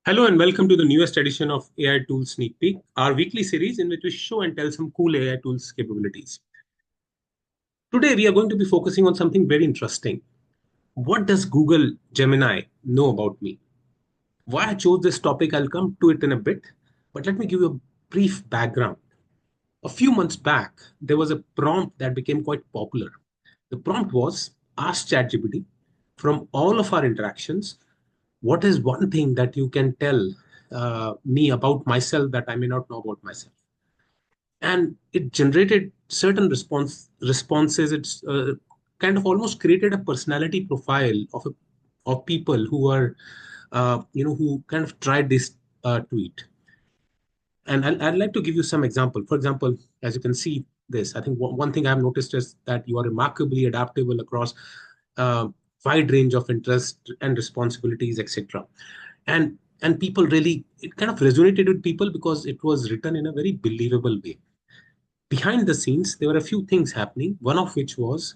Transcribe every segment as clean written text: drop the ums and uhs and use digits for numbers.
Hello and welcome to the newest edition of AI Tools Sneak Peek, our weekly series in which we show and tell some cool AI tools capabilities. Today, we are going to be focusing on something very interesting. What does Google Gemini know about me? Why I chose this topic, I'll come to it in a bit, but let me give you a brief background. A few months back, there was a prompt that became quite popular. The prompt was ask ChatGPT from all of our interactions, what is one thing that you can tell me about myself that I may not know about myself? And it generated certain responses. It's kind of almost created a personality profile of people who are who kind of tried this tweet. And I'd like to give you some example. For example, as you can see this, I think one thing I've noticed is that you are remarkably adaptable across uh, wide range of interest and responsibilities, etc. And people really, it kind of resonated with people because it was written in a very believable way. Behind the scenes, there were a few things happening. One of which was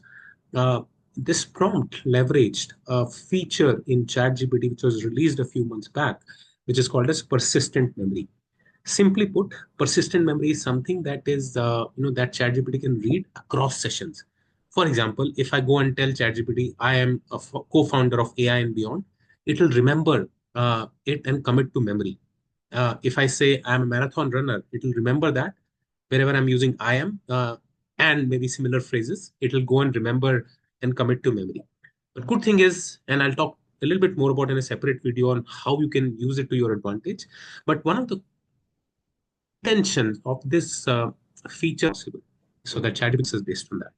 uh, this prompt leveraged a feature in ChatGPT, which was released a few months back, which is called as persistent memory. Simply put, persistent memory is something that is, that ChatGPT can read across sessions. For example, if I go and tell ChatGPT I am a co-founder of AI&Beyond, it will remember it and commit to memory. If I say I'm a marathon runner, it will remember that wherever I'm using I am and maybe similar phrases, it will go and remember and commit to memory. But good thing is, and I'll talk a little bit more about in a separate video on how you can use it to your advantage. But one of the intentions of this feature possible, so that ChatGPT is based on that.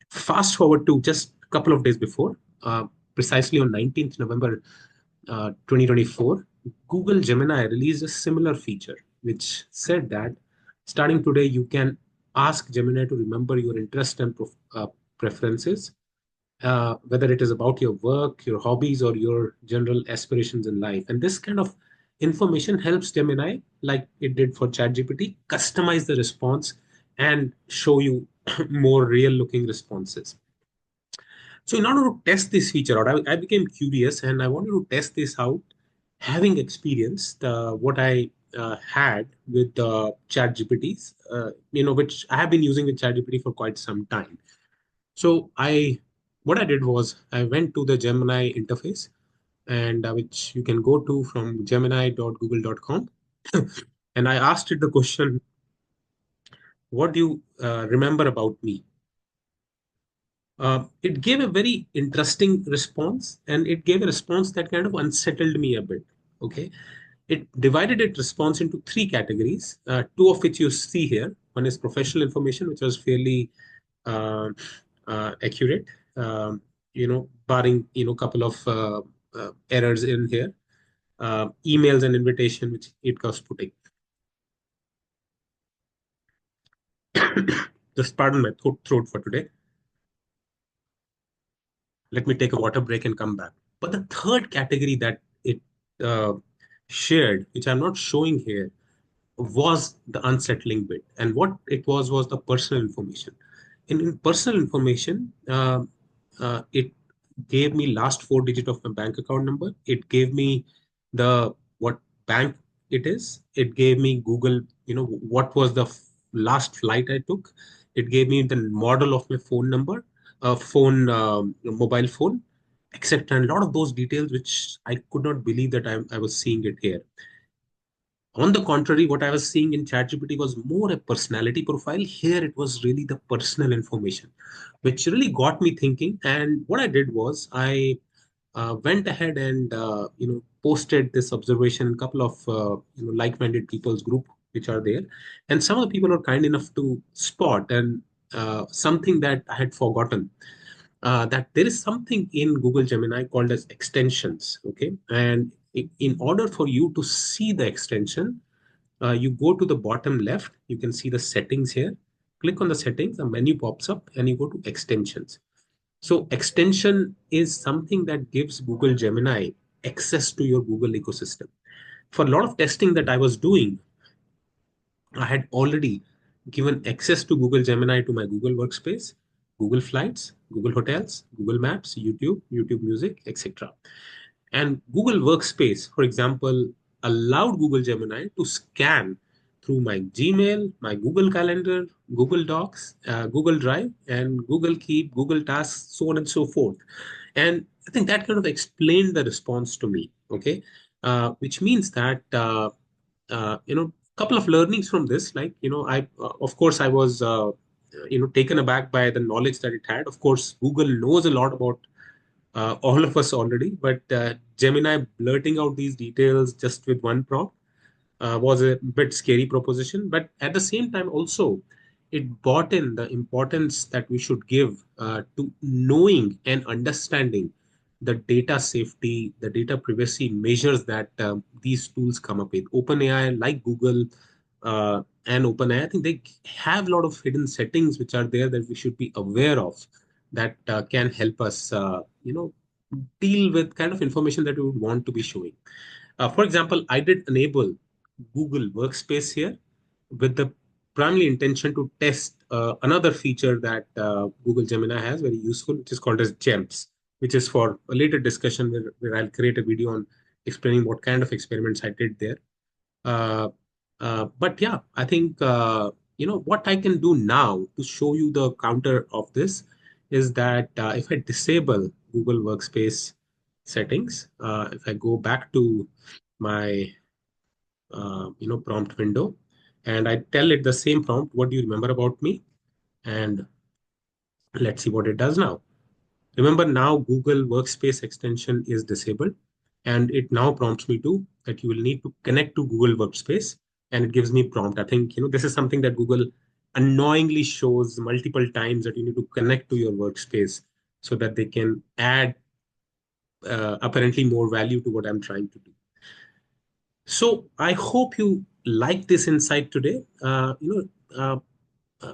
Fast forward to just a couple of days before, precisely on 19th November 2024, Google Gemini released a similar feature, which said that starting today, you can ask Gemini to remember your interests and preferences, whether it is about your work, your hobbies, or your general aspirations in life. And this kind of information helps Gemini, like it did for ChatGPT, customize the response and show you more real looking responses. So, in order to test this feature out, I became curious and I wanted to test this out, having experienced what I had with ChatGPTs, which I have been using with ChatGPT for quite some time. So what I did was I went to the Gemini interface, and which you can go to from gemini.google.com, and I asked it the question, "What do you remember about me?" It gave a very interesting response, and it gave a response that kind of unsettled me a bit. Okay, it divided its response into three categories, two of which you see here. One is professional information, which was fairly uh, accurate, barring couple of errors in here. Emails and invitation, which it was putting. Just pardon my throat for today. Let me take a water break and come back. But the third category that it uh, shared, which I'm not showing here, was the unsettling bit. And what it was the personal information. In personal information, it gave me last four digit of my bank account number. It gave me the what bank it is. It gave me Google, what was the last flight I took. It gave me the model of my phone number, mobile phone, etc. And a lot of those details, which I could not believe that I was seeing it here. On the contrary, what I was seeing in ChatGPT was more a personality profile. Here, it was really the personal information, which really got me thinking. And what I did was I went ahead and posted this observation in a couple of like-minded people's group which are there, and some of the people are kind enough to spot and something that I had forgotten. That there is something in Google Gemini called as extensions. Okay, and in order for you to see the extension, you go to the bottom left. You can see the settings here. Click on the settings. A menu pops up, and you go to extensions. So extension is something that gives Google Gemini access to your Google ecosystem. For a lot of testing that I was doing, I had already given access to Google Gemini to my Google Workspace, Google Flights, Google Hotels, Google Maps, YouTube, YouTube Music, etc. And Google Workspace, for example, allowed Google Gemini to scan through my Gmail, my Google Calendar, Google Docs, Google Drive, and Google Keep, Google Tasks, so on and so forth. And I think that kind of explained the response to me. Okay, which means that couple of learnings from this. Like I of course I was taken aback by the knowledge that it had. Of course, Google knows a lot about all of us already, but Gemini blurting out these details just with one prompt was a bit scary proposition. But at the same time, also, it brought in the importance that we should give to knowing and understanding the data safety, the data privacy measures that these tools come up with. OpenAI, like Google and OpenAI, I think they have a lot of hidden settings which are there that we should be aware of that can help us, deal with kind of information that we would want to be showing. For example, I did enable Google Workspace here with the primary intention to test another feature that Google Gemini has, very useful, which is called as GEMS, which is for a later discussion where I'll create a video on explaining what kind of experiments I did there. Uh, but yeah, I think what I can do now to show you the counter of this is that if I disable Google Workspace settings, if I go back to my prompt window, and I tell it the same prompt, what do you remember about me? And let's see what it does now. Remember, now Google Workspace extension is disabled, and it now prompts me to that you will need to connect to Google Workspace, and it gives me prompt. I think this is something that Google annoyingly shows multiple times, that you need to connect to your workspace so that they can add apparently more value to what I'm trying to do. So I hope you like this insight today.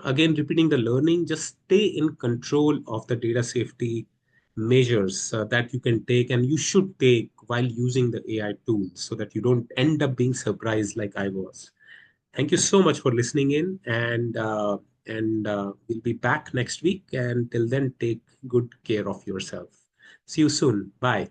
Again, repeating the learning, just stay in control of the data safety measures that you can take and you should take while using the AI tools so that you don't end up being surprised like I was. Thank you so much for listening in, and we'll be back next week. And till then, take good care of yourself. See you soon. Bye.